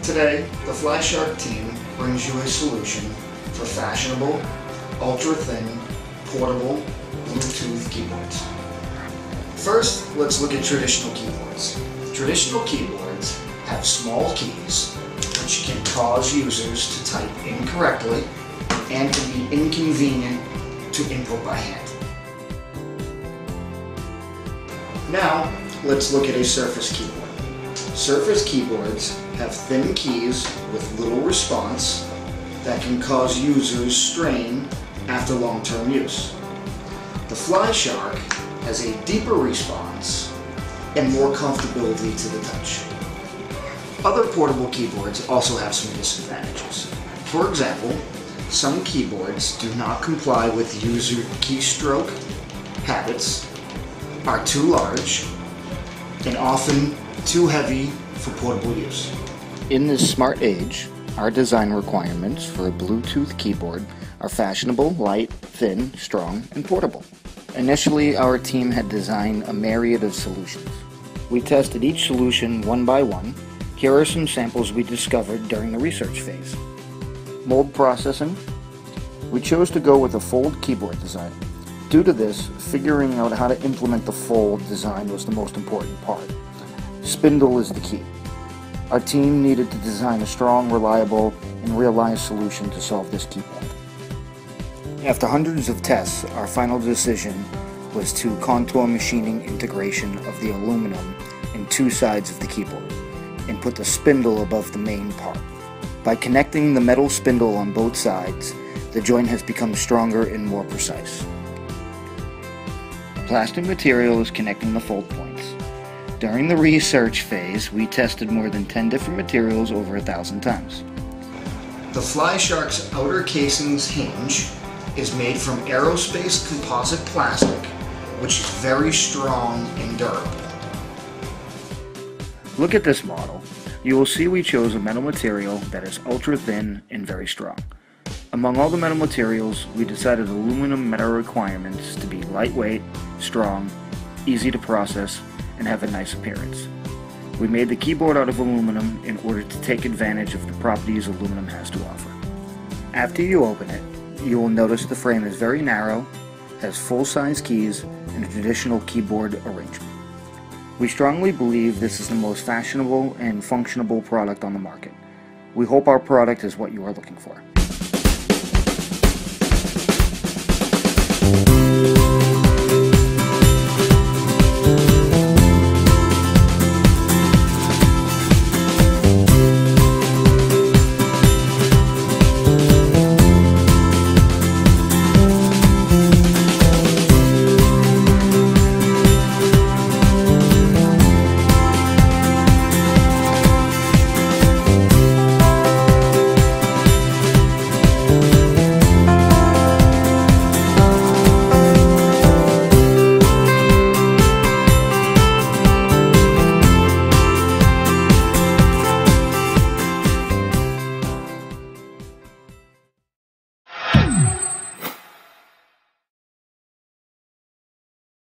Today, the FlyShark team brings you a solution for fashionable, ultra-thin, portable Bluetooth keyboards. First, let's look at traditional keyboards. Traditional keyboards have small keys, which can cause users to type incorrectly and can be inconvenient to input by hand. Now, let's look at a Surface keyboard. Surface keyboards have thin keys with little response that can cause users strain after long-term use. The FlyShark has a deeper response and more comfortability to the touch. Other portable keyboards also have some disadvantages. For example, some keyboards do not comply with user keystroke habits, are too large, and often too heavy for portable use. In this smart age, our design requirements for a Bluetooth keyboard are fashionable, light, thin, strong, and portable. Initially, our team had designed a myriad of solutions. We tested each solution one by one. Here are some samples we discovered during the research phase. Mold processing. We chose to go with a fold keyboard design. Due to this, figuring out how to implement the fold design was the most important part. Spindle is the key. Our team needed to design a strong, reliable, and realized solution to solve this key point. After hundreds of tests, our final decision was to contour machining integration of the aluminum in two sides of the keyboard and put the spindle above the main part. By connecting the metal spindle on both sides, the joint has become stronger and more precise. Plastic material is connecting the fold points. During the research phase, we tested more than 10 different materials over 1,000 times. The FlyShark's outer casing's hinge is made from aerospace composite plastic, which is very strong and durable. Look at this model. You will see we chose a metal material that is ultra thin and very strong. Among all the metal materials, we decided aluminum met our requirements to be lightweight, strong, easy to process, and have a nice appearance. We made the keyboard out of aluminum in order to take advantage of the properties aluminum has to offer. After you open it, you will notice the frame is very narrow, has full-size keys, and a traditional keyboard arrangement. We strongly believe this is the most fashionable and functional product on the market. We hope our product is what you are looking for.